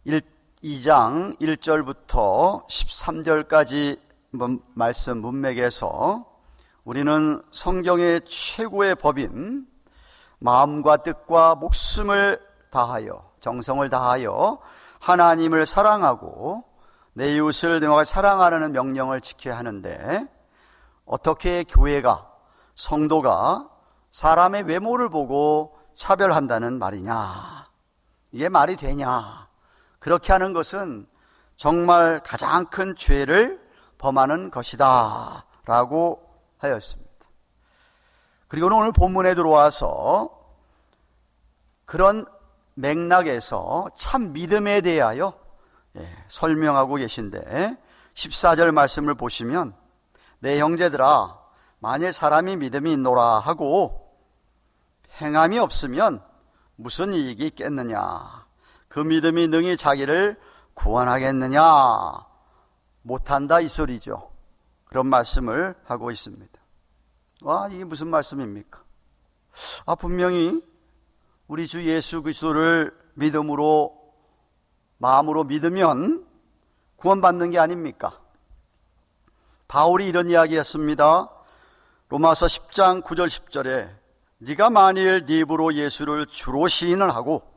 2장 1절부터 13절까지 말씀 문맥에서 우리는 성경의 최고의 법인 마음과 뜻과 목숨을 다하여, 정성을 다하여 하나님을 사랑하고 내 이웃을 내 몸과 사랑하라는 명령을 지켜야 하는데, 어떻게 교회가, 성도가 사람의 외모를 보고 차별한다는 말이냐? 이게 말이 되냐? 그렇게 하는 것은 정말 가장 큰 죄를 범하는 것이다 라고 하였습니다. 그리고 오늘 본문에 들어와서 그런 맥락에서 참 믿음에 대하여 설명하고 계신데, 14절 말씀을 보시면 내 형제들아, 만일 사람이 믿음이 있노라 하고 행함이 없으면 무슨 이익이 있겠느냐? 그 믿음이 능히 자기를 구원하겠느냐? 못한다 이 소리죠. 그런 말씀을 하고 있습니다. 와, 이게 무슨 말씀입니까? 분명히 우리 주 예수 그리스도를 믿음으로, 마음으로 믿으면 구원받는 게 아닙니까? 바울이 이런 이야기했습니다. 로마서 10장 9절 10절에 네가 만일 네 입으로 예수를 주로 시인을 하고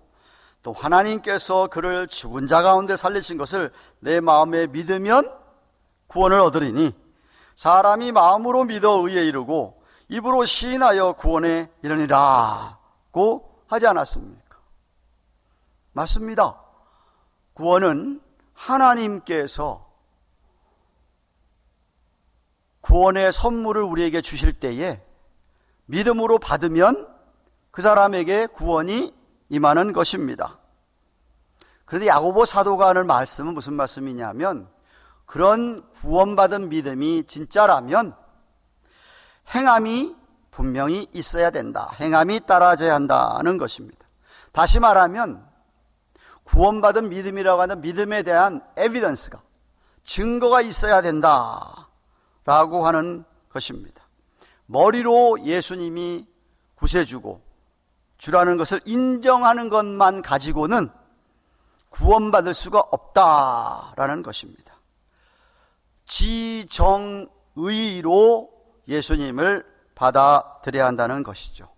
또 하나님께서 그를 죽은 자 가운데 살리신 것을 내 마음에 믿으면 구원을 얻으리니 사람이 마음으로 믿어 의에 이르고 입으로 시인하여 구원에 이르니라고 하지 않았습니까? 맞습니다. 구원은 하나님께서 구원의 선물을 우리에게 주실 때에 믿음으로 받으면 그 사람에게 구원이 임하는 것입니다. 그런데 야고보 사도가 하는 말씀은 무슨 말씀이냐면, 그런 구원받은 믿음이 진짜라면 행함이 분명히 있어야 된다. 행함이 따라져야 한다는 것입니다. 다시 말하면 구원받은 믿음이라고 하는 믿음에 대한 에비던스가, 증거가 있어야 된다라고 하는 것입니다. 머리로 예수님이 구세주고 주라는 것을 인정하는 것만 가지고는 구원받을 수가 없다라는 것입니다. 지정의로 예수님을 받아들여야 한다는 것이죠.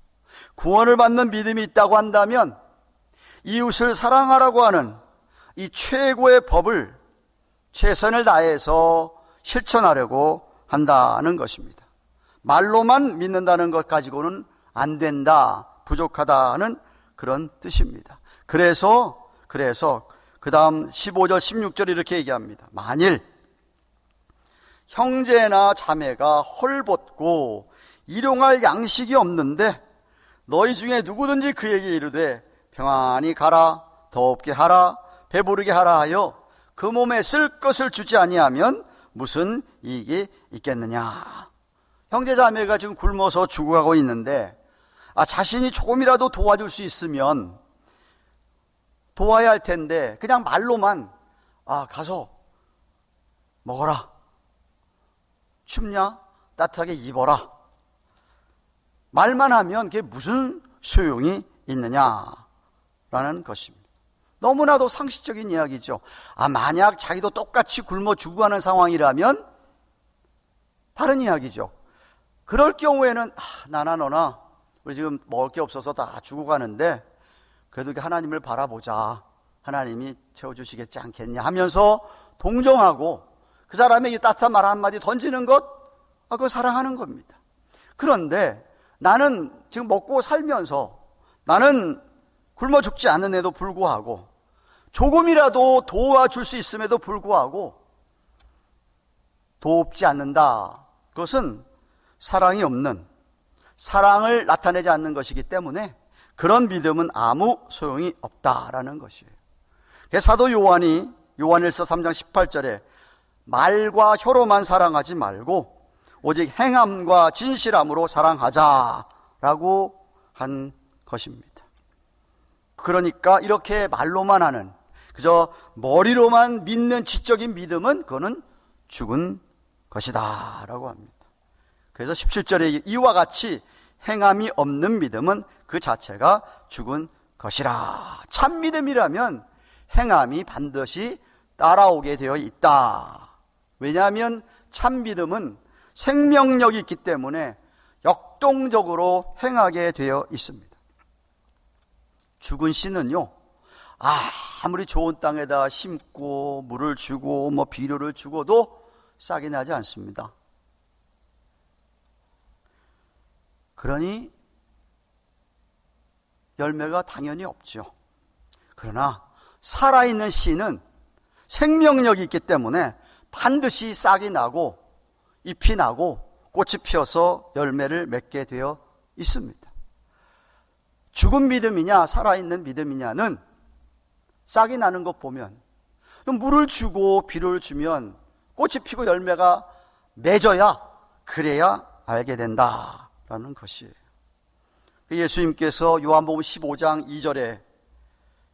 구원을 받는 믿음이 있다고 한다면 이웃을 사랑하라고 하는 이 최고의 법을 최선을 다해서 실천하려고 한다는 것입니다. 말로만 믿는다는 것 가지고는 안 된다, 부족하다는 그런 뜻입니다. 그래서 그 다음 15절 16절 이렇게 얘기합니다. 만일 형제나 자매가 헐벗고 일용할 양식이 없는데 너희 중에 누구든지 그에게 이르되 평안히 가라, 더없게 하라, 배부르게 하라 하여 그 몸에 쓸 것을 주지 아니하면 무슨 이익이 있겠느냐? 형제 자매가 지금 굶어서 죽어가고 있는데 자신이 조금이라도 도와줄 수 있으면 도와야 할 텐데 그냥 말로만 가서 먹어라, 춥냐? 따뜻하게 입어라, 말만 하면 그게 무슨 소용이 있느냐라는 것입니다. 너무나도 상식적인 이야기죠. 만약 자기도 똑같이 굶어 죽어가는 상황이라면 다른 이야기죠. 그럴 경우에는 나나 너나 우리 지금 먹을 게 없어서 다 죽어가는데 그래도 하나님을 바라보자, 하나님이 채워주시겠지 않겠냐 하면서 동정하고 그 사람에게 따뜻한 말 한마디 던지는 것, 그거 사랑하는 겁니다. 그런데 나는 지금 먹고 살면서 나는 굶어 죽지 않는데도 불구하고 조금이라도 도와줄 수 있음에도 불구하고 돕지 않는다. 그것은 사랑이 없는, 사랑을 나타내지 않는 것이기 때문에 그런 믿음은 아무 소용이 없다라는 것이에요. 사도 요한이 요한일서 3장 18절에 말과 혀로만 사랑하지 말고 오직 행함과 진실함으로 사랑하자라고 한 것입니다. 그러니까 이렇게 말로만 하는, 그저 머리로만 믿는 지적인 믿음은 그거는 죽은 것이다 라고 합니다. 그래서 17절에 이와 같이 행함이 없는 믿음은 그 자체가 죽은 것이라. 참 믿음이라면 행함이 반드시 따라오게 되어 있다. 왜냐하면 참 믿음은 생명력이 있기 때문에 역동적으로 행하게 되어 있습니다. 죽은 씨는요, 아무리 좋은 땅에다 심고 물을 주고 비료를 주고도 싹이 나지 않습니다. 그러니 열매가 당연히 없죠. 그러나 살아있는 씨는 생명력이 있기 때문에 반드시 싹이 나고 잎이 나고 꽃이 피어서 열매를 맺게 되어 있습니다. 죽은 믿음이냐 살아있는 믿음이냐는 싹이 나는 것 보면, 물을 주고 비료를 주면 꽃이 피고 열매가 맺어야, 그래야 알게 된다라는 것이에요. 예수님께서 요한복음 15장 2절에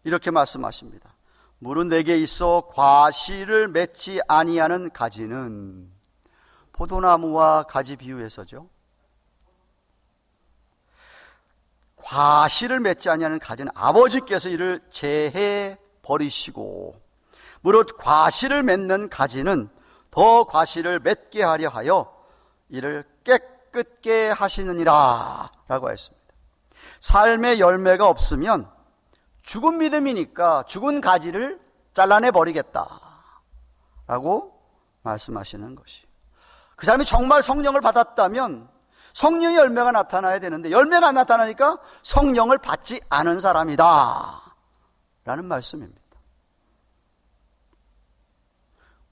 이렇게 말씀하십니다. 물은 내게 있어 과실을 맺지 아니하는 가지는, 포도나무와 가지 비유해서죠. 과실을 맺지 아니하는 가지는 아버지께서 이를 제해 버리시고, 무릇 과실을 맺는 가지는 더 과실을 맺게 하려 하여 이를 깨끗게 하시느니라 라고 했습니다. 삶의 열매가 없으면 죽은 믿음이니까 죽은 가지를 잘라내 버리겠다 라고 말씀하시는 것이에요. 그 사람이 정말 성령을 받았다면 성령의 열매가 나타나야 되는데, 열매가 안 나타나니까 성령을 받지 않은 사람이다 라는 말씀입니다.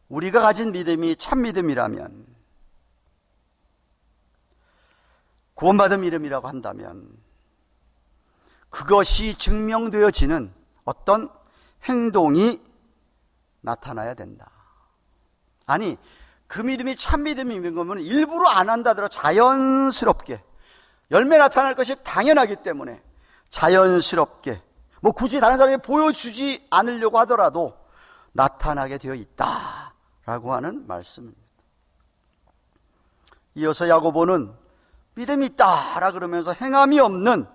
우리가 가진 믿음이 참 믿음이라면, 구원받은 믿음이라고 한다면 그것이 증명되어지는 어떤 행동이 나타나야 된다. 아니, 그 믿음이 참 믿음인 거면 일부러 안 한다더라 자연스럽게, 열매 나타날 것이 당연하기 때문에 자연스럽게, 굳이 다른 사람에게 보여주지 않으려고 하더라도 나타나게 되어 있다라고 하는 말씀입니다. 이어서 야고보는 믿음이 있다라 그러면서 행함이 없는,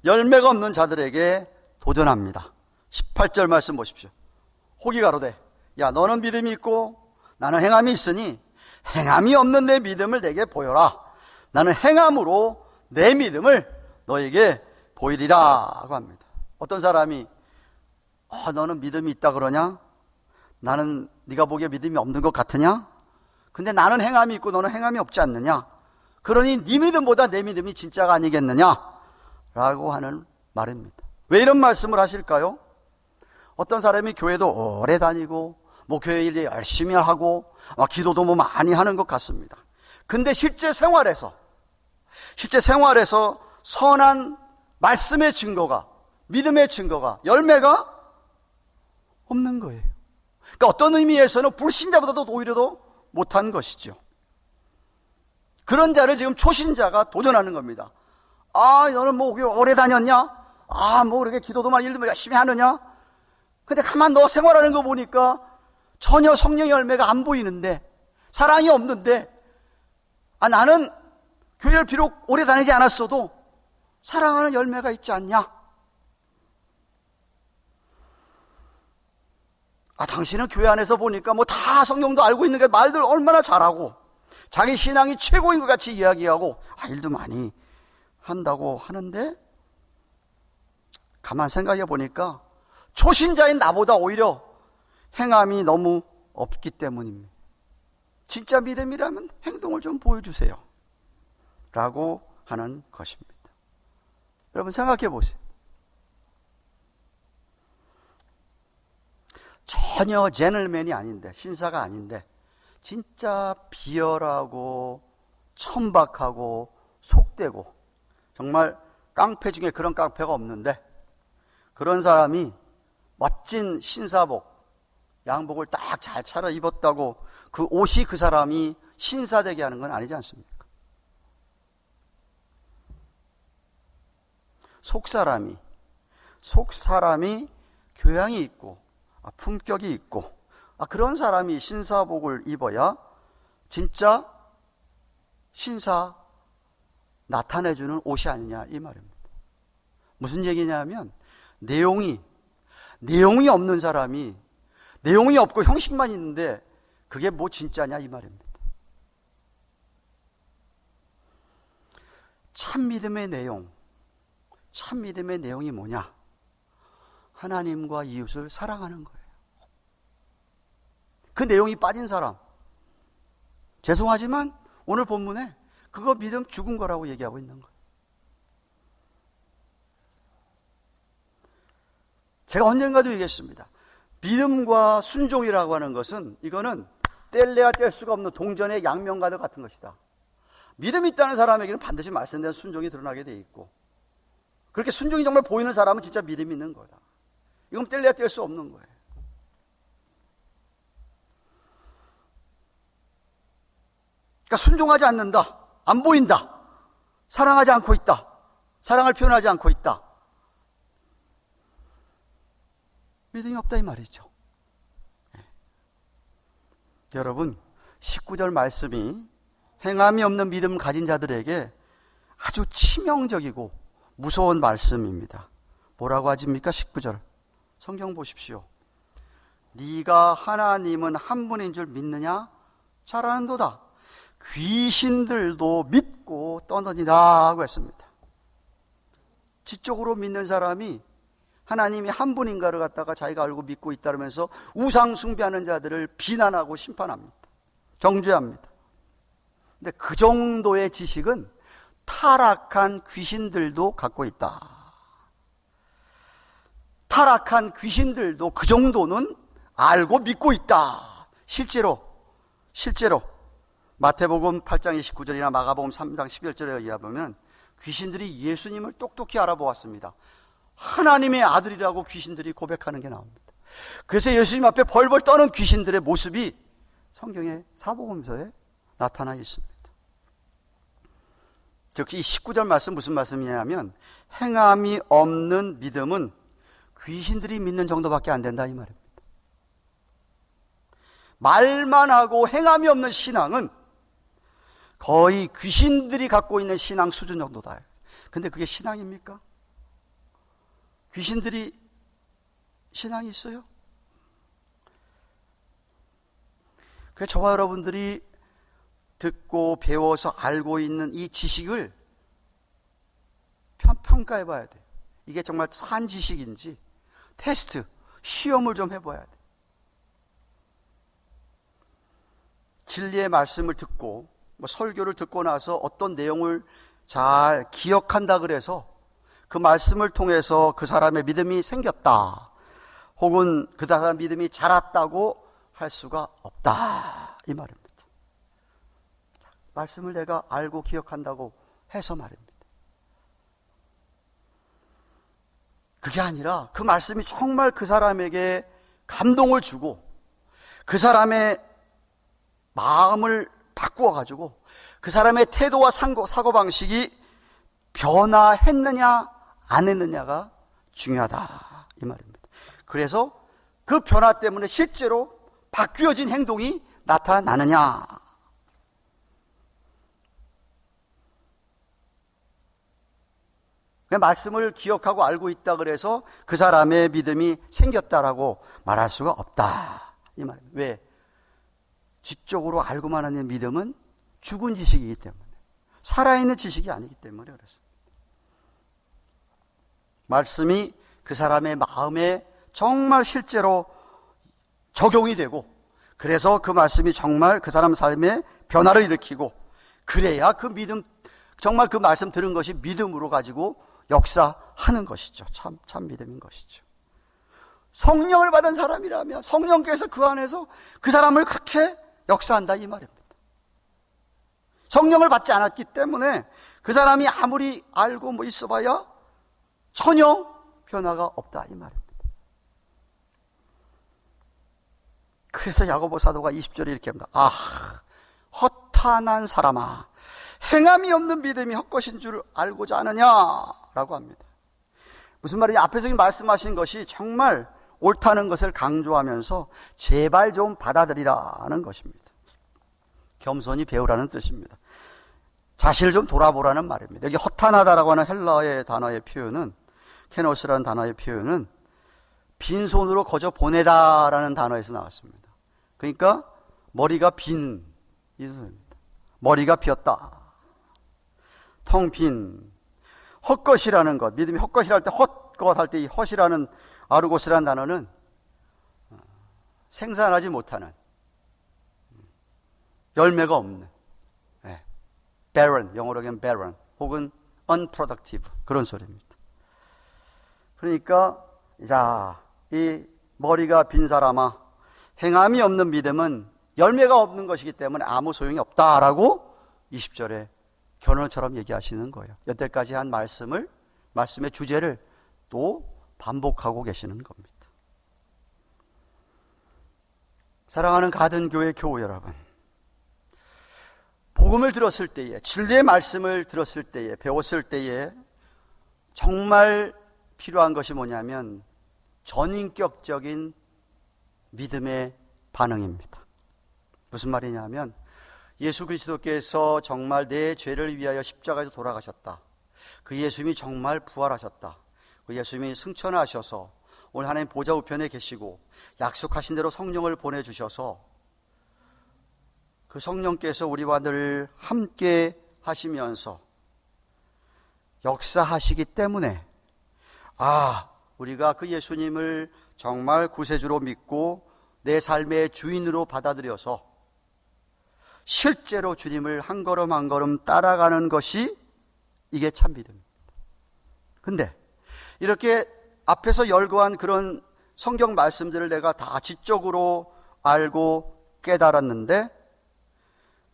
열매가 없는 자들에게 도전합니다. 18절 말씀 보십시오. 혹이 가로되, 야, 너는 믿음이 있고 나는 행함이 있으니 행함이 없는 내 믿음을 내게 보여라. 나는 행함으로 내 믿음을 너에게 보이리라 하고 합니다. 어떤 사람이 너는 믿음이 있다 그러냐? 나는 네가 보기에 믿음이 없는 것 같으냐? 근데 나는 행함이 있고 너는 행함이 없지 않느냐? 그러니 네 믿음보다 내 믿음이 진짜가 아니겠느냐? 라고 하는 말입니다. 왜 이런 말씀을 하실까요? 어떤 사람이 교회도 오래 다니고 교회 일 열심히 하고 기도도 많이 하는 것 같습니다. 근데 실제 생활에서 선한 말씀의 증거가, 믿음의 증거가, 열매가 없는 거예요. 그러니까 어떤 의미에서는 불신자보다도 오히려 더 못한 것이죠. 그런 자를 지금 초신자가 도전하는 겁니다. 너는 오래 다녔냐? 그렇게 기도도 많이 일도 열심히 하느냐? 근데 가만 너 생활하는 거 보니까 전혀 성령의 열매가 안 보이는데, 사랑이 없는데, 나는 교회를 비록 오래 다니지 않았어도 사랑하는 열매가 있지 않냐? 당신은 교회 안에서 보니까 다 성령도 알고 있는 게 말들 얼마나 잘하고 자기 신앙이 최고인 것 같이 이야기하고 일도 많이 한다고 하는데, 가만 생각해 보니까 초신자인 나보다 오히려 행함이 너무 없기 때문입니다. 진짜 믿음이라면 행동을 좀 보여주세요 라고 하는 것입니다. 여러분 생각해 보세요. 전혀 제널맨이 아닌데, 신사가 아닌데 진짜 비열하고 천박하고 속되고 정말 깡패 중에 그런 깡패가 없는데, 그런 사람이 멋진 신사복, 양복을 딱 잘 차려입었다고 그 옷이 그 사람이 신사되게 하는 건 아니지 않습니까? 속사람이 교양이 있고 품격이 있고 그런 사람이 신사복을 입어야 진짜 신사 나타내주는 옷이 아니냐 이 말입니다. 무슨 얘기냐면 내용이 내용이 없는 사람이, 내용이 없고 형식만 있는데 그게 뭐 진짜냐 이 말입니다. 참 믿음의 내용, 참 믿음의 내용이 뭐냐? 하나님과 이웃을 사랑하는 거예요. 그 내용이 빠진 사람, 죄송하지만 오늘 본문에 그거 믿음 죽은 거라고 얘기하고 있는 거예요. 제가 언젠가도 얘기했습니다. 믿음과 순종이라고 하는 것은, 이거는 뗄래야 뗄 수가 없는 동전의 양면과도 같은 것이다. 믿음이 있다는 사람에게는 반드시 말씀대로 순종이 드러나게 돼 있고, 그렇게 순종이 정말 보이는 사람은 진짜 믿음이 있는 거다. 이건 뗄래야 뗄 수 없는 거예요. 그러니까 순종하지 않는다, 안 보인다, 사랑하지 않고 있다, 사랑을 표현하지 않고 있다, 믿음이 없다 이 말이죠. 여러분, 19절 말씀이 행함이 없는 믿음 가진 자들에게 아주 치명적이고 무서운 말씀입니다. 뭐라고 하십니까? 19절 성경 보십시오. 네가 하나님은 한 분인 줄 믿느냐? 잘 아는도다. 귀신들도 믿고 떠느니라 하고 했습니다. 지적으로 믿는 사람이 하나님이 한 분인가를 갖다가 자기가 알고 믿고 있다면서 우상 숭배하는 자들을 비난하고 심판합니다. 정죄합니다. 근데 그 정도의 지식은 타락한 귀신들도 갖고 있다. 타락한 귀신들도 그 정도는 알고 믿고 있다. 실제로 마태복음 8장 29절이나 마가복음 3장 11절에 의하면 귀신들이 예수님을 똑똑히 알아보았습니다. 하나님의 아들이라고 귀신들이 고백하는 게 나옵니다. 그래서 예수님 앞에 벌벌 떠는 귀신들의 모습이 성경의 사복음서에 나타나 있습니다. 즉, 이 19절 말씀 무슨 말씀이냐면, 행함이 없는 믿음은 귀신들이 믿는 정도밖에 안 된다 이 말입니다. 말만 하고 행함이 없는 신앙은 거의 귀신들이 갖고 있는 신앙 수준 정도다. 근데 그게 신앙입니까? 귀신들이 신앙이 있어요? 그래서 저와 여러분들이 듣고 배워서 알고 있는 이 지식을 평가해 봐야 돼요. 이게 정말 산 지식인지 테스트, 시험을 좀 해봐야 돼요. 진리의 말씀을 듣고 설교를 듣고 나서 어떤 내용을 잘 기억한다 그래서 그 말씀을 통해서 그 사람의 믿음이 생겼다, 혹은 그 사람의 믿음이 자랐다고 할 수가 없다 이 말입니다. 말씀을 내가 알고 기억한다고 해서 말입니다. 그게 아니라 그 말씀이 정말 그 사람에게 감동을 주고 그 사람의 마음을 바꾸어 가지고 그 사람의 태도와 사고방식이 변화했느냐 안 했느냐가 중요하다 이 말입니다. 그래서 그 변화 때문에 실제로 바뀌어진 행동이 나타나느냐, 말씀을 기억하고 알고 있다 그래서 그 사람의 믿음이 생겼다라고 말할 수가 없다 이 말입니다. 왜? 지적으로 알고만 하는 믿음은 죽은 지식이기 때문에, 살아있는 지식이 아니기 때문에 그렇습니다. 말씀이 그 사람의 마음에 정말 실제로 적용이 되고, 그래서 그 말씀이 정말 그 사람 삶에 변화를 일으키고, 그래야 그 믿음, 정말 그 말씀 들은 것이 믿음으로 가지고 역사하는 것이죠. 참 믿음인 것이죠. 성령을 받은 사람이라면 성령께서 그 안에서 그 사람을 그렇게 역사한다 이 말입니다. 성령을 받지 않았기 때문에 그 사람이 아무리 알고 있어봐야 전혀 변화가 없다 이 말입니다. 그래서 야고보 사도가 20절에 이렇게 합니다. 아, 허탄한 사람아, 행함이 없는 믿음이 헛것인 줄 알고자 하느냐라고 합니다. 무슨 말이냐? 앞에서 말씀하신 것이 정말 옳다는 것을 강조하면서 제발 좀 받아들이라는 것입니다. 겸손히 배우라는 뜻입니다. 자신을 좀 돌아보라는 말입니다. 여기 허탄하다라고 하는 헬라어의 단어의 표현은, 케노스라는 단어의 표현은 빈손으로 거저 보내다라는 단어에서 나왔습니다. 그러니까 머리가 빈, 이 소리입니다. 머리가 비었다. 텅 빈. 헛것이라는 것, 믿음이 헛것이랄 때 헛것할 때 이 헛이라는 아르고스라는 단어는 생산하지 못하는, 열매가 없는, barren, 영어로 하면 barren, 혹은 unproductive, 그런 소리입니다. 그러니까 자, 이 머리가 빈 사람아, 행함이 없는 믿음은 열매가 없는 것이기 때문에 아무 소용이 없다라고 20절에 결론처럼 얘기하시는 거예요. 여태까지 한 말씀의 주제를 또 반복하고 계시는 겁니다. 사랑하는 가든교회 교우 여러분, 복음을 들었을 때에, 진리의 말씀을 들었을 때에, 배웠을 때에 정말 필요한 것이 뭐냐면 전인격적인 믿음의 반응입니다. 무슨 말이냐면 예수 그리스도께서 정말 내 죄를 위하여 십자가에서 돌아가셨다. 그 예수님이 정말 부활하셨다. 그 예수님이 승천하셔서 오늘 하나님 보좌 우편에 계시고 약속하신 대로 성령을 보내주셔서 그 성령께서 우리와 늘 함께 하시면서 역사하시기 때문에 우리가 그 예수님을 정말 구세주로 믿고 내 삶의 주인으로 받아들여서 실제로 주님을 한 걸음 한 걸음 따라가는 것이 이게 참 믿음입니다. 근데 이렇게 앞에서 열거한 그런 성경 말씀들을 내가 다 지적으로 알고 깨달았는데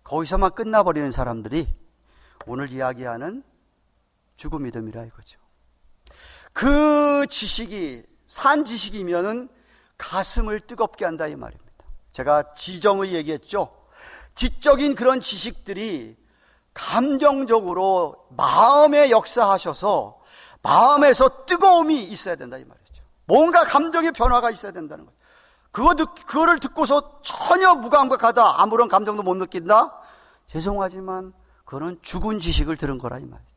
거기서만 끝나버리는 사람들이 오늘 이야기하는 죽음 믿음이라 이거죠. 그 지식이 산 지식이면은 가슴을 뜨겁게 한다 이 말입니다. 제가 지정의 얘기했죠. 지적인 그런 지식들이 감정적으로 마음에 역사하셔서 마음에서 뜨거움이 있어야 된다 이 말이죠. 뭔가 감정의 변화가 있어야 된다는 거예요. 그거를 듣고서 전혀 무감각하다, 아무런 감정도 못 느낀다? 죄송하지만 그거는 죽은 지식을 들은 거라 이 말이죠.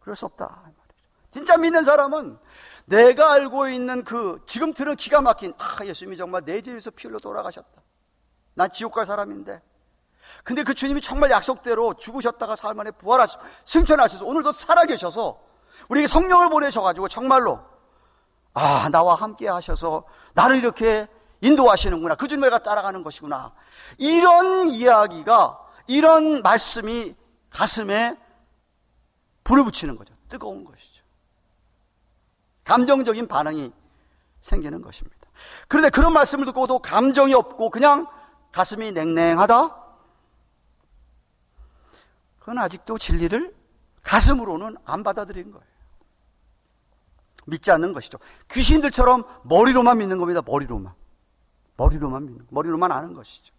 그럴 수 없다 이 말이죠. 진짜 믿는 사람은 내가 알고 있는 지금 들은 기가 막힌 예수님이 정말 내 죄에서 피 흘려 돌아가셨다. 난 지옥 갈 사람인데 근데 그 주님이 정말 약속대로 죽으셨다가 사흘 만에 승천하셔서 오늘도 살아계셔서 우리에게 성령을 보내셔가지고 정말로 나와 함께 하셔서 나를 이렇게 인도하시는구나, 그 주님을 따라가는 것이구나, 이런 이야기가, 이런 말씀이 가슴에 불을 붙이는 거죠. 뜨거운 것이죠. 감정적인 반응이 생기는 것입니다. 그런데 그런 말씀을 듣고도 감정이 없고 그냥 가슴이 냉랭하다? 그건 아직도 진리를 가슴으로는 안 받아들인 거예요. 믿지 않는 것이죠. 귀신들처럼 머리로만 믿는 겁니다. 머리로만 믿는 거. 머리로만 아는 것이죠.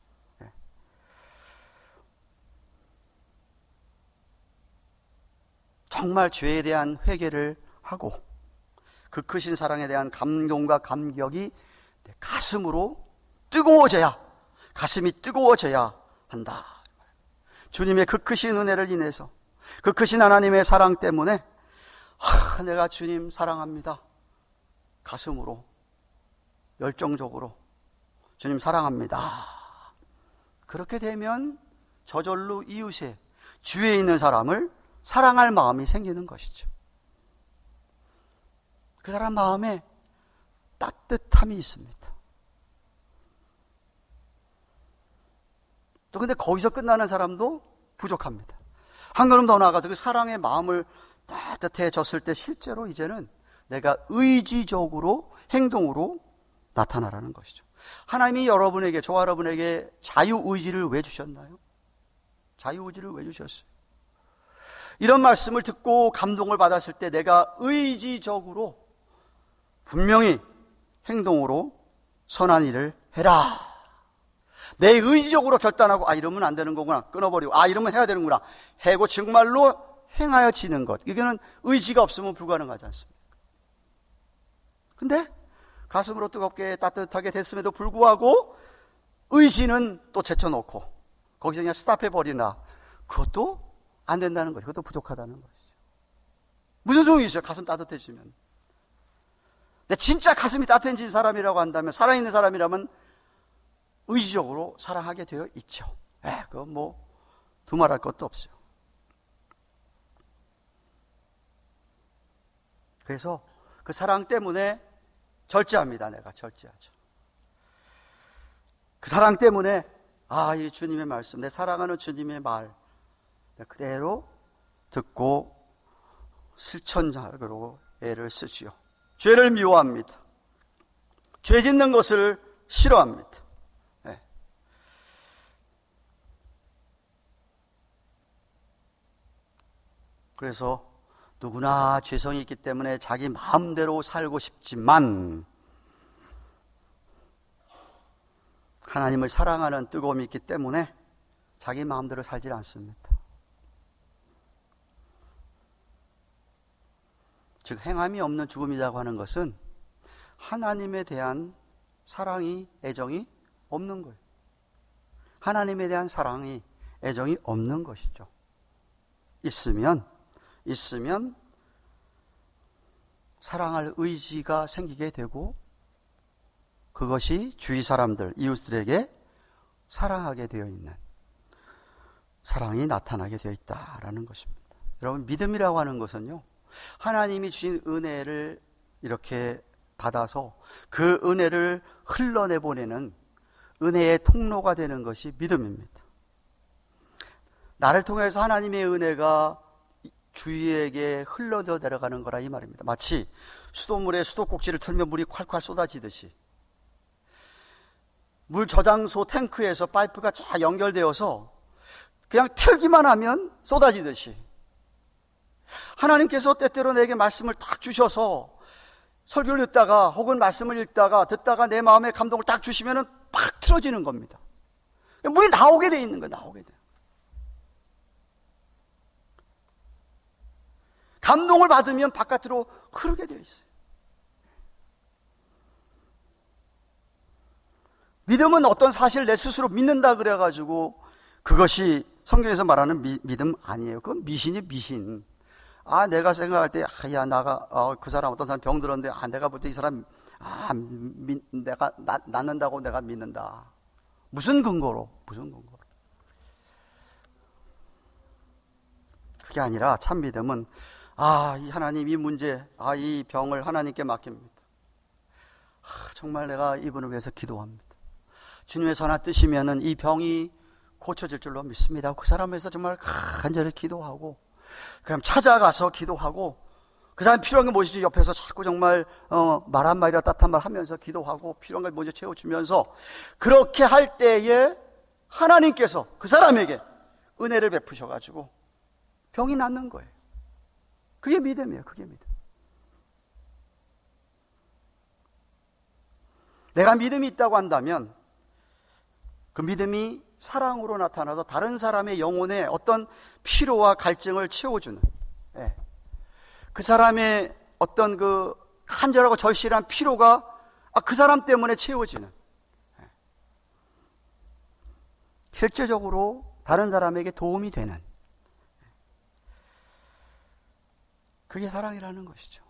정말 죄에 대한 회개를 하고 그 크신 사랑에 대한 감동과 감격이 내 가슴으로 가슴이 뜨거워져야 한다. 주님의 그 크신 은혜를 인해서, 그 크신 하나님의 사랑 때문에 내가 주님 사랑합니다. 가슴으로, 열정적으로 주님 사랑합니다. 그렇게 되면 저절로 이웃에, 주위에 있는 사람을 사랑할 마음이 생기는 것이죠. 그 사람 마음에 따뜻함이 있습니다. 또 근데 거기서 끝나는 사람도 부족합니다. 한 걸음 더 나아가서 그 사랑의 마음을 따뜻해졌을 때 실제로 이제는 내가 의지적으로, 행동으로 나타나라는 것이죠. 하나님이 여러분에게, 저와 여러분에게 자유의지를 왜 주셨나요? 자유의지를 왜 주셨어요? 이런 말씀을 듣고 감동을 받았을 때 내가 의지적으로 분명히 행동으로 선한 일을 해라. 내 의지적으로 결단하고 이러면 안 되는 거구나, 끊어버리고 이러면 해야 되는구나 해고 정말로 행하여지는 것, 이거는 의지가 없으면 불가능하지 않습니까? 근데 가슴으로 뜨겁게 따뜻하게 됐음에도 불구하고 의지는 또 제쳐놓고 거기서 그냥 스탑해버리나, 그것도 안 된다는 거죠. 그것도 부족하다는 것이죠. 무슨 소용이 있어요? 가슴 따뜻해지면. 근데 진짜 가슴이 따뜻해진 사람이라고 한다면, 살아있는 사람이라면 의지적으로 사랑하게 되어 있죠. 그건 뭐 두말할 것도 없어요. 그래서 그 사랑 때문에 절제합니다. 내가 절제하죠. 그 사랑 때문에 이 주님의 말씀, 내 사랑하는 주님의 말 그대로 듣고 실천하려고 애를 쓰지요. 죄를 미워합니다. 죄 짓는 것을 싫어합니다. 그래서 누구나 죄성이 있기 때문에 자기 마음대로 살고 싶지만 하나님을 사랑하는 뜨거움이 있기 때문에 자기 마음대로 살지 않습니다. 즉 행함이 없는 죽음이라고 하는 것은 하나님에 대한 사랑이, 애정이 없는 거예요. 하나님에 대한 사랑이, 애정이 없는 것이죠. 있으면 사랑할 의지가 생기게 되고 그것이 주위 사람들, 이웃들에게 사랑하게 되어 있는 사랑이 나타나게 되어 있다라는 것입니다. 여러분, 믿음이라고 하는 것은요, 하나님이 주신 은혜를 이렇게 받아서 그 은혜를 흘러내보내는 은혜의 통로가 되는 것이 믿음입니다. 나를 통해서 하나님의 은혜가 주위에게 흘러져 내려가는 거라 이 말입니다. 마치 수돗물에 수도꼭지를 틀면 물이 콸콸 쏟아지듯이 물 저장소 탱크에서 파이프가 쫙 연결되어서 그냥 틀기만 하면 쏟아지듯이 하나님께서 때때로 내게 말씀을 딱 주셔서 설교를 듣다가 혹은 말씀을 읽다가 듣다가 내 마음에 감동을 딱 주시면 팍 틀어지는 겁니다. 물이 나오게 돼 있는 거예요. 나오게 돼. 감동을 받으면 바깥으로 흐르게 되어 있어요. 믿음은 어떤 사실을 내 스스로 믿는다 그래가지고 그것이 성경에서 말하는 믿음 아니에요. 그건 미신이 미신. 내가 생각할 때, 그 사람 어떤 사람 병들었는데, 내가 볼 때 이 사람, 내가 낫는다고 내가 믿는다. 무슨 근거로? 그게 아니라 참 믿음은, 이 하나님 이 문제, 이 병을 하나님께 맡깁니다. 정말 내가 이분을 위해서 기도합니다. 주님의 선한 뜻이면은 이 병이 고쳐질 줄로 믿습니다. 그 사람을 위해서 정말 간절히 기도하고, 그럼 찾아가서 기도하고, 그 사람 필요한 게 무엇이지 옆에서 자꾸 정말 말 한마디라 따뜻한 말 하면서 기도하고 필요한 걸 먼저 채워주면서 그렇게 할 때에 하나님께서 그 사람에게 은혜를 베푸셔가지고 병이 낫는 거예요. 그게 믿음이에요. 그게 믿음. 내가 믿음이 있다고 한다면 그 믿음이 사랑으로 나타나서 다른 사람의 영혼에 어떤 피로와 갈증을 채워주는, 그 사람의 어떤 그 간절하고 절실한 피로가 그 사람 때문에 채워지는, 실제적으로 다른 사람에게 도움이 되는, 그게 사랑이라는 것이죠.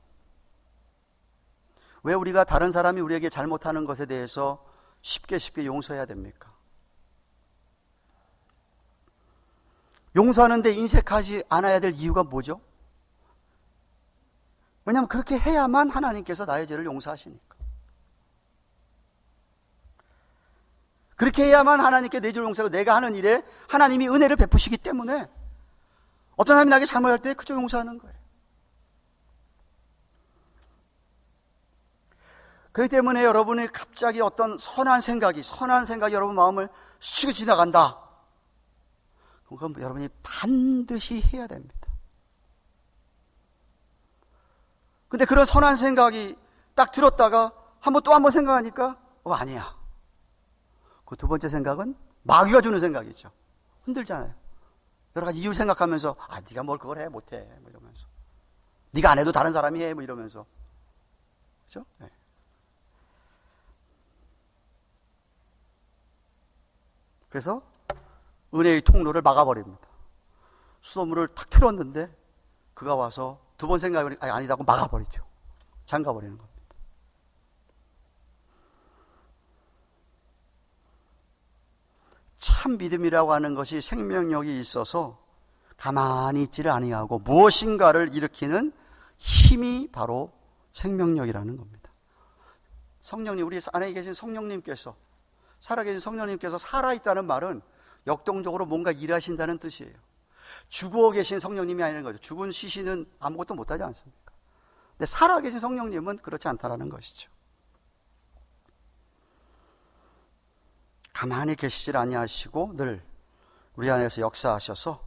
왜 우리가 다른 사람이 우리에게 잘못하는 것에 대해서 쉽게 용서해야 됩니까? 용서하는데 인색하지 않아야 될 이유가 뭐죠? 왜냐하면 그렇게 해야만 하나님께서 나의 죄를 용서하시니까. 그렇게 해야만 하나님께 내 죄를 용서하고 내가 하는 일에 하나님이 은혜를 베푸시기 때문에 어떤 사람이 나에게 잘못할 때 그저 용서하는 거예요. 그렇기 때문에 여러분이 갑자기 어떤 선한 생각이 여러분 마음을 스치고 지나간다. 그럼 여러분이 반드시 해야 됩니다. 근데 그런 선한 생각이 딱 들었다가 또 한 번 생각하니까 아니야. 그 두 번째 생각은 마귀가 주는 생각이죠. 흔들잖아요. 여러 가지 이유 생각하면서 네가 뭘 그걸 해 못해 뭐 이러면서 네가 안 해도 다른 사람이 해 뭐 이러면서 그렇죠? 네. 그래서 은혜의 통로를 막아버립니다. 수돗물을 탁 틀었는데 그가 와서 두 번 생각해보니까 아니다고 막아버리죠. 잠가버리는 겁니다. 참 믿음이라고 하는 것이 생명력이 있어서 가만히 있지를 아니하고 무엇인가를 일으키는 힘이 바로 생명력이라는 겁니다. 성령님, 우리 안에 계신 성령님께서, 살아계신 성령님께서 살아있다는 말은 역동적으로 뭔가 일하신다는 뜻이에요. 죽어 계신 성령님이 아니라는 거죠. 죽은 시신은 아무것도 못하지 않습니까? 근데 살아계신 성령님은 그렇지 않다라는 것이죠. 가만히 계시질 아니하시고 늘 우리 안에서 역사하셔서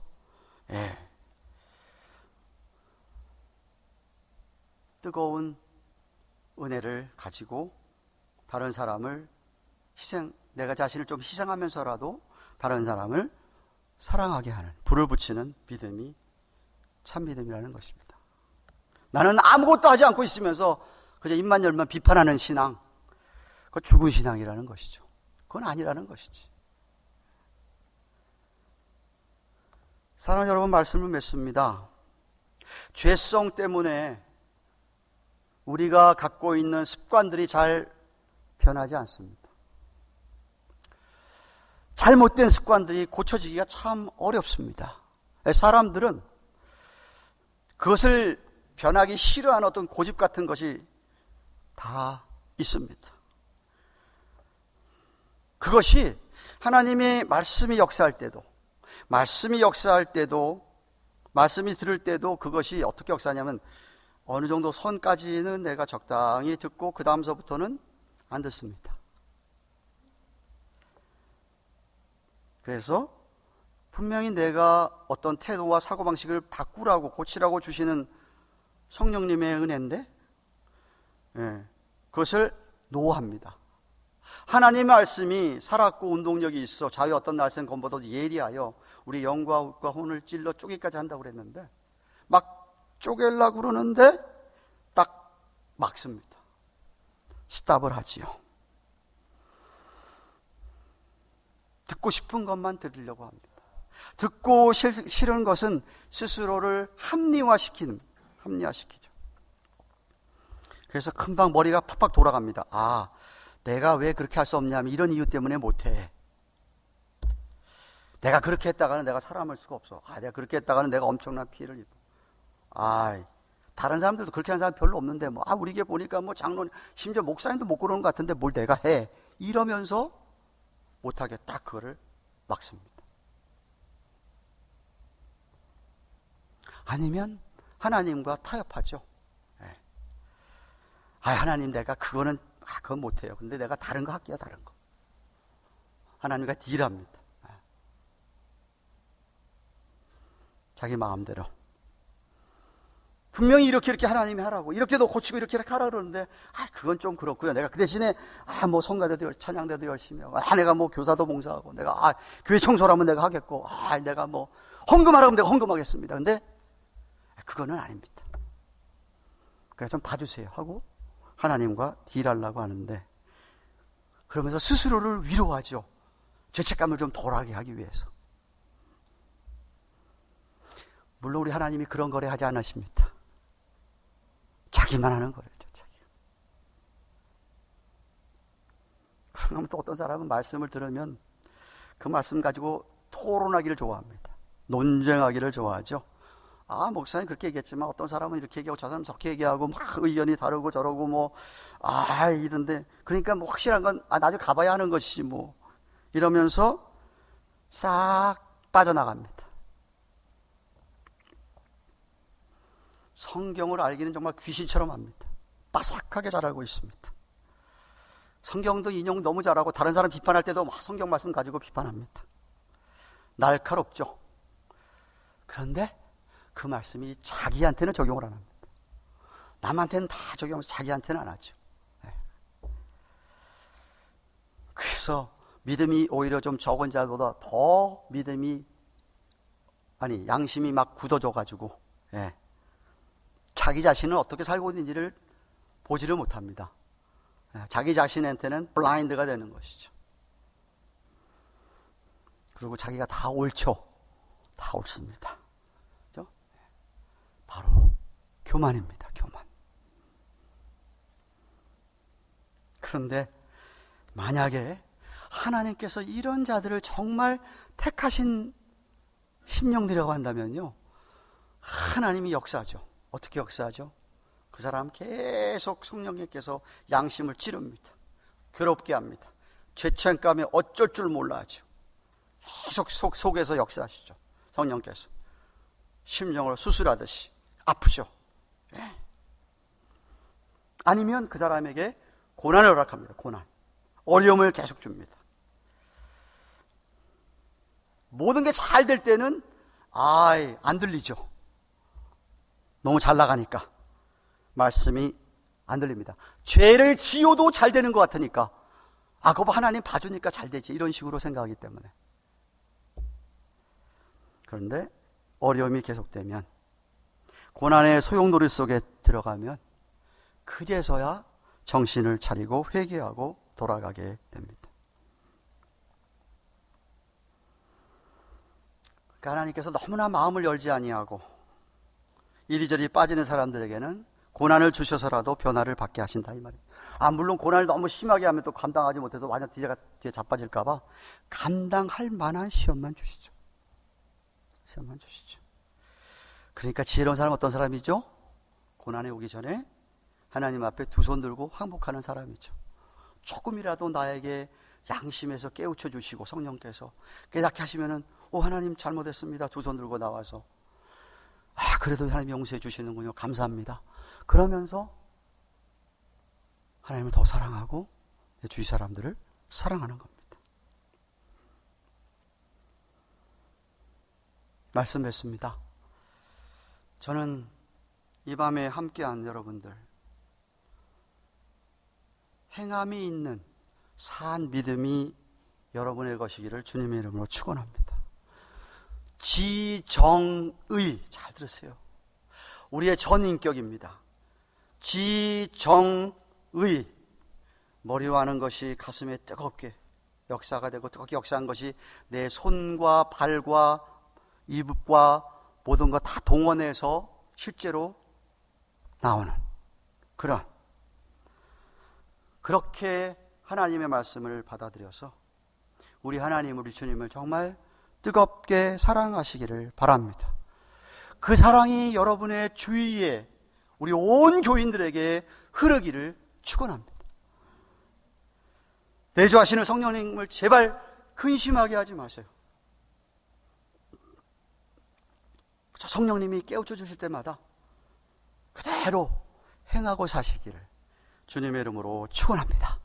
뜨거운 은혜를 가지고 다른 사람을 내가 자신을 좀 희생하면서라도 다른 사람을 사랑하게 하는, 불을 붙이는 믿음이 참 믿음이라는 것입니다. 나는 아무것도 하지 않고 있으면서 그저 입만 열면 비판하는 신앙, 그건 죽은 신앙이라는 것이죠. 그건 아니라는 것이지. 사랑하는 여러분, 말씀을 맺습니다. 죄성 때문에 우리가 갖고 있는 습관들이 잘 변하지 않습니다. 잘못된 습관들이 고쳐지기가 참 어렵습니다. 사람들은 그것을 변하기 싫어하는 어떤 고집 같은 것이 다 있습니다. 그것이 하나님의 말씀이 역사할 때도, 말씀이 들을 때도 그것이 어떻게 역사하냐면 어느 정도 선까지는 내가 적당히 듣고 그 다음서부터는 안 듣습니다. 그래서 분명히 내가 어떤 태도와 사고방식을 바꾸라고, 고치라고 주시는 성령님의 은혜인데 그것을 노합니다. 하나님의 말씀이 살았고 운동력이 있어 자유 어떤 날쌘 검보다 예리하여 우리 영과 웃과 혼을 찔러 쪼개기까지 한다고 그랬는데 막 쪼개려고 그러는데 딱 막습니다. 스탑을 하지요. 듣고 싶은 것만 들으려고 합니다. 듣고 싫은 것은 스스로를 합리화시키죠. 그래서 금방 머리가 팍팍 돌아갑니다. 아, 내가 왜 그렇게 할 수 없냐면 이런 이유 때문에 못해. 내가 그렇게 했다가는 내가 살아남을 수가 없어. 아, 내가 그렇게 했다가는 내가 엄청난 피해를 입어. 아, 다른 사람들도 그렇게 하는 사람 별로 없는데 우리 게 보니까 장로님, 심지어 목사님도 못 그러는 것 같은데 뭘 내가 해. 이러면서 못하게 딱 그거를 막습니다. 아니면 하나님과 타협하죠. 하나님, 내가 그건 못해요. 근데 내가 다른 거 할게요, 다른 거. 하나님과 딜합니다. 자기 마음대로. 분명히 이렇게 하나님이 하라고, 이렇게도 고치고 이렇게 하라 그러는데, 그건 좀 그렇고요. 내가 그 대신에, 성가대도 찬양대도 열심히 하고, 내가 교사도 봉사하고, 내가, 교회 청소라면 내가 하겠고, 내가 헌금하라면 내가 헌금하겠습니다. 근데, 그거는 아닙니다. 그래서 좀 봐주세요 하고, 하나님과 딜하려고 하는데, 그러면서 스스로를 위로하죠. 죄책감을 좀 덜하게 하기 위해서. 물론 우리 하나님이 그런 거래 하지 않으십니다. 자기만 하는 거래죠, 자기가. 그러면 또 어떤 사람은 말씀을 들으면 그 말씀 가지고 토론하기를 좋아합니다. 논쟁하기를 좋아하죠. 목사님 그렇게 얘기했지만 어떤 사람은 이렇게 얘기하고 저 사람은 저렇게 얘기하고 막 의견이 다르고 저러고 이런데 그러니까 확실한 건 나중에 가봐야 하는 것이지 이러면서 싹 빠져나갑니다. 성경을 알기는 정말 귀신처럼 합니다. 빠삭하게 잘 알고 있습니다. 성경도 인용 너무 잘하고 다른 사람 비판할 때도 막 성경 말씀 가지고 비판합니다. 날카롭죠. 그런데 그 말씀이 자기한테는 적용을 안 합니다. 남한테는 다 적용하면서 자기한테는 안 하죠. 그래서 믿음이 오히려 좀 적은 자보다 더 양심이 막 굳어져가지고 자기 자신은 어떻게 살고 있는지를 보지를 못합니다. 자기 자신한테는 블라인드가 되는 것이죠. 그리고 자기가 다 옳죠. 다 옳습니다. 그렇죠? 바로 교만입니다. 교만. 그런데 만약에 하나님께서 이런 자들을 정말 택하신 심령들이라고 한다면요, 하나님이 역사하죠. 어떻게 역사하죠? 그 사람 계속 성령님께서 양심을 찌릅니다. 괴롭게 합니다. 죄책감에 어쩔 줄 몰라 하죠. 계속 속에서 역사하시죠. 성령께서 심령을 수술하듯이 아프죠. 예. 아니면 그 사람에게 고난을 허락합니다. 고난, 어려움을 계속 줍니다. 모든 게 잘 될 때는 안 들리죠. 너무 잘 나가니까 말씀이 안 들립니다. 죄를 지어도 잘 되는 것 같으니까 그거 하나님 봐주니까 잘 되지, 이런 식으로 생각하기 때문에. 그런데 어려움이 계속되면, 고난의 소용돌이 속에 들어가면 그제서야 정신을 차리고 회개하고 돌아가게 됩니다. 그러니까 하나님께서 너무나 마음을 열지 아니하고 이리저리 빠지는 사람들에게는 고난을 주셔서라도 변화를 받게 하신다, 이 말이에요. 물론 고난을 너무 심하게 하면 또 감당하지 못해서 완전 뒤에 자빠질까 봐 감당할 만한 시험만 주시죠. 시험만 주시죠. 그러니까 지혜로운 사람은 어떤 사람이죠? 고난이 오기 전에 하나님 앞에 두 손 들고 항복하는 사람이죠. 조금이라도 나에게 양심에서 깨우쳐 주시고 성령께서 깨닫게 하시면은 하나님 잘못했습니다, 두 손 들고 나와서 그래도 하나님 용서해 주시는군요, 감사합니다, 그러면서 하나님을 더 사랑하고 주위 사람들을 사랑하는 겁니다. 말씀 뵙습니다. 저는 이 밤에 함께한 여러분들, 행함이 있는 산 믿음이 여러분의 것이기를 주님의 이름으로 축원합니다. 지정의, 잘 들으세요. 우리의 전인격입니다. 지정의, 머리로 하는 것이 가슴에 뜨겁게 역사가 되고 뜨겁게 역사한 것이 내 손과 발과 입과 모든 것 다 동원해서 실제로 나오는 그렇게 하나님의 말씀을 받아들여서 우리 하나님, 우리 주님을 정말 뜨겁게 사랑하시기를 바랍니다. 그 사랑이 여러분의 주위에 우리 온 교인들에게 흐르기를 축원합니다. 내주하시는 성령님을 제발 근심하게 하지 마세요. 성령님이 깨우쳐 주실 때마다 그대로 행하고 사시기를 주님의 이름으로 축원합니다.